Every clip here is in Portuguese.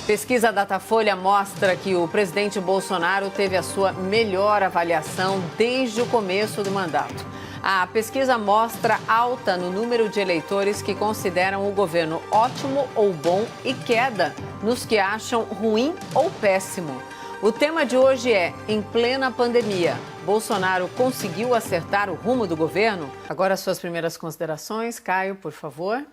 Pesquisa Datafolha mostra que o presidente Bolsonaro teve a sua melhor avaliação desde o começo do mandato. A pesquisa mostra alta no número de eleitores que consideram o governo ótimo ou bom e queda nos que acham ruim ou péssimo. O tema de hoje é: em plena pandemia, Bolsonaro conseguiu acertar o rumo do governo? Agora, suas primeiras considerações, Caio, por favor.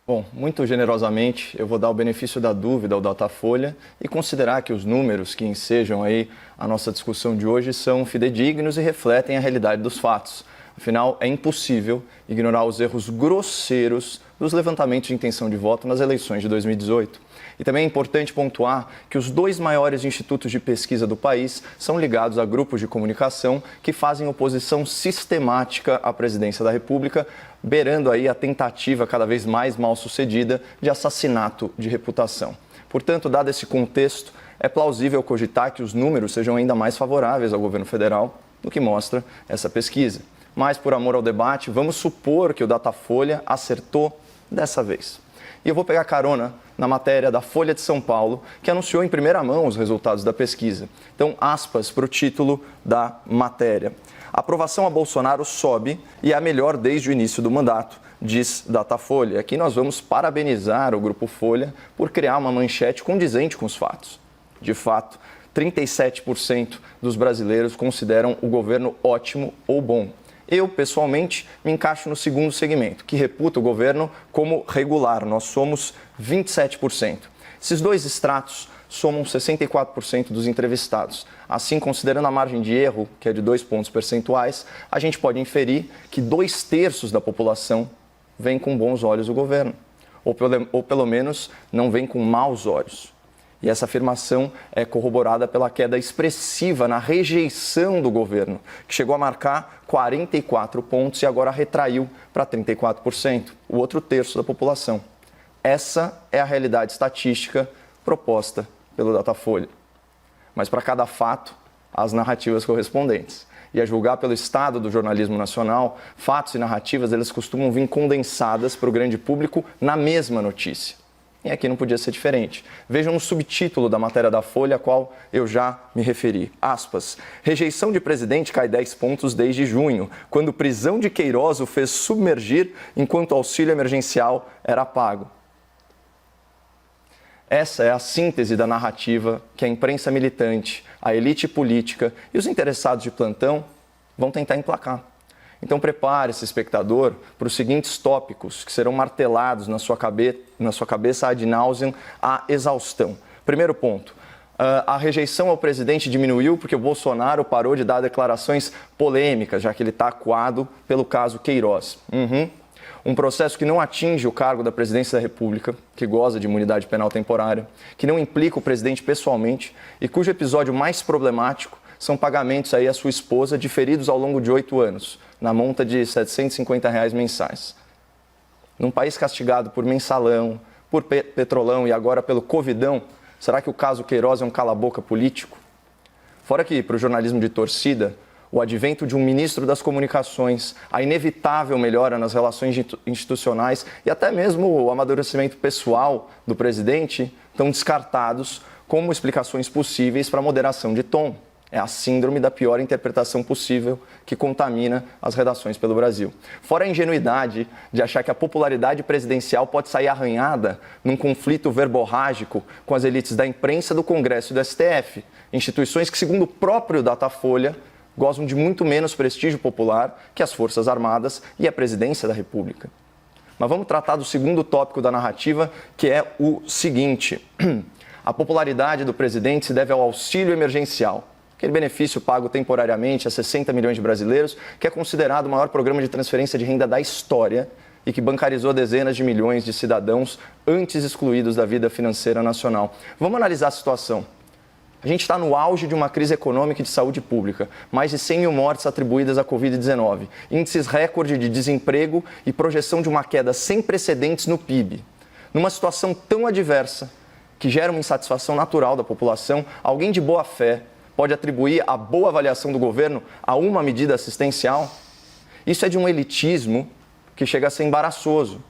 Bom, muito generosamente, eu vou dar o benefício da dúvida ao Datafolha e considerar que os números que ensejam aí a nossa discussão de hoje são fidedignos e refletem a realidade dos fatos. Afinal, é impossível ignorar os erros grosseiros dos levantamentos de intenção de voto nas eleições de 2018. E também é importante pontuar que os dois maiores institutos de pesquisa do país são ligados a grupos de comunicação que fazem oposição sistemática à presidência da República, beirando aí a tentativa cada vez mais mal sucedida de assassinato de reputação. Portanto, dado esse contexto, é plausível cogitar que os números sejam ainda mais favoráveis ao governo federal do que mostra essa pesquisa. Mas, por amor ao debate, vamos supor que o Datafolha acertou dessa vez. E eu vou pegar carona na matéria da Folha de São Paulo, que anunciou em primeira mão os resultados da pesquisa. Então, aspas para o título da matéria. A aprovação a Bolsonaro sobe e é a melhor desde o início do mandato, diz Datafolha. Aqui nós vamos parabenizar o Grupo Folha por criar uma manchete condizente com os fatos. De fato, 37% dos brasileiros consideram o governo ótimo ou bom. Eu, pessoalmente, me encaixo no segundo segmento, que reputa o governo como regular. Nós somos 27%. Esses dois extratos somam 64% dos entrevistados. Assim, considerando a margem de erro, que é de 2 pontos percentuais, a gente pode inferir que 2/3 da população vem com bons olhos o governo. Ou pelo menos não vem com maus olhos. E essa afirmação é corroborada pela queda expressiva na rejeição do governo, que chegou a marcar 44 pontos e agora retraiu para 34%, o outro terço da população. Essa é a realidade estatística proposta pelo Datafolha. Mas para cada fato, há as narrativas correspondentes. E a julgar pelo estado do jornalismo nacional, fatos e narrativas eles costumam vir condensadas para o grande público na mesma notícia. E aqui não podia ser diferente. Vejam o subtítulo da matéria da Folha, a qual eu já me referi. Aspas. Rejeição de presidente cai 10 pontos desde junho, quando prisão de Queiroz o fez submergir enquanto auxílio emergencial era pago. Essa é a síntese da narrativa que a imprensa militante, a elite política e os interessados de plantão vão tentar emplacar. Então prepare-se, espectador, para os seguintes tópicos que serão martelados na sua cabeça ad nauseam, à exaustão. Primeiro ponto, a rejeição ao presidente diminuiu porque o Bolsonaro parou de dar declarações polêmicas, já que ele está acuado pelo caso Queiroz. Um processo que não atinge o cargo da presidência da República, que goza de imunidade penal temporária, que não implica o presidente pessoalmente e cujo episódio mais problemático são pagamentos aí à sua esposa diferidos ao longo de 8 anos, na monta de R$ 750 mensais. Num país castigado por mensalão, por petrolão e agora pelo covidão, será que o caso Queiroz é um cala-boca político? Fora que, para o jornalismo de torcida, o advento de um ministro das comunicações, a inevitável melhora nas relações institucionais e até mesmo o amadurecimento pessoal do presidente estão descartados como explicações possíveis para a moderação de tom. É a síndrome da pior interpretação possível que contamina as redações pelo Brasil. Fora a ingenuidade de achar que a popularidade presidencial pode sair arranhada num conflito verborrágico com as elites da imprensa, do Congresso e do STF, instituições que, segundo o próprio Datafolha, gozam de muito menos prestígio popular que as Forças Armadas e a Presidência da República. Mas vamos tratar do segundo tópico da narrativa, que é o seguinte: a popularidade do presidente se deve ao auxílio emergencial, aquele benefício pago temporariamente a 60 milhões de brasileiros, que é considerado o maior programa de transferência de renda da história e que bancarizou dezenas de milhões de cidadãos antes excluídos da vida financeira nacional. Vamos analisar a situação. A gente está no auge de uma crise econômica e de saúde pública. Mais de 100 mil mortes atribuídas à Covid-19. Índices recorde de desemprego e projeção de uma queda sem precedentes no PIB. Numa situação tão adversa, que gera uma insatisfação natural da população, alguém de boa fé pode atribuir a boa avaliação do governo a uma medida assistencial? Isso é de um elitismo que chega a ser embaraçoso.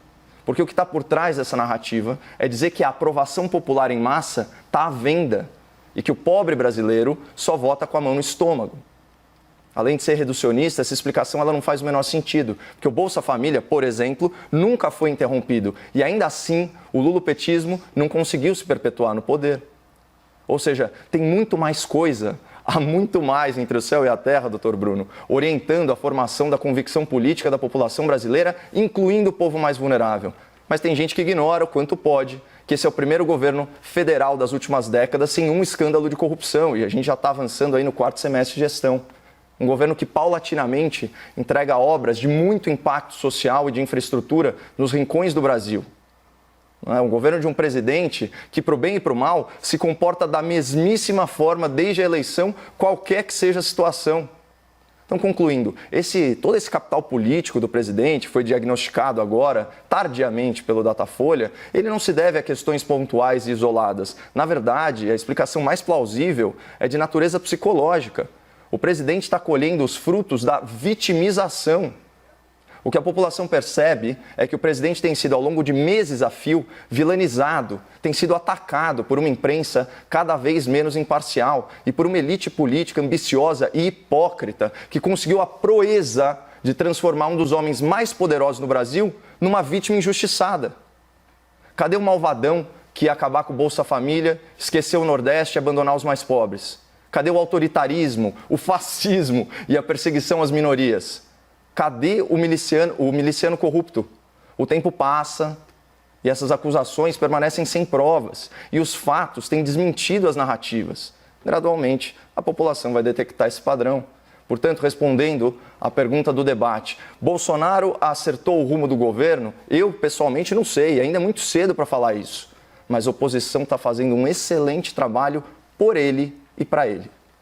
Porque o que está por trás dessa narrativa é dizer que a aprovação popular em massa está à venda e que o pobre brasileiro só vota com a mão no estômago. Além de ser reducionista, essa explicação ela não faz o menor sentido, porque o Bolsa Família, por exemplo, nunca foi interrompido e ainda assim o lulopetismo não conseguiu se perpetuar no poder. Ou seja, tem muito mais coisa, há muito mais entre o céu e a terra, doutor Bruno, orientando a formação da convicção política da população brasileira, incluindo o povo mais vulnerável. Mas tem gente que ignora o quanto pode, que esse é o primeiro governo federal das últimas décadas sem um escândalo de corrupção e a gente já está avançando aí no 4º semestre de gestão. Um governo que paulatinamente entrega obras de muito impacto social e de infraestrutura nos rincões do Brasil. Um governo de um presidente que, para o bem e para o mal, se comporta da mesmíssima forma desde a eleição, qualquer que seja a situação. Então, concluindo, todo esse capital político do presidente foi diagnosticado agora, tardiamente, pelo Datafolha, ele não se deve a questões pontuais e isoladas. Na verdade, a explicação mais plausível é de natureza psicológica. O presidente está colhendo os frutos da vitimização. O que a população percebe é que o presidente tem sido, ao longo de meses a fio, vilanizado, tem sido atacado por uma imprensa cada vez menos imparcial e por uma elite política ambiciosa e hipócrita que conseguiu a proeza de transformar um dos homens mais poderosos no Brasil numa vítima injustiçada. Cadê o malvadão que ia acabar com o Bolsa Família, esquecer o Nordeste e abandonar os mais pobres? Cadê o autoritarismo, o fascismo e a perseguição às minorias? Cadê o miliciano corrupto? O tempo passa e essas acusações permanecem sem provas e os fatos têm desmentido as narrativas. Gradualmente, a população vai detectar esse padrão. Portanto, respondendo à pergunta do debate, Bolsonaro acertou o rumo do governo? Eu, pessoalmente, não sei, ainda é muito cedo para falar isso. Mas a oposição está fazendo um excelente trabalho por ele e para ele.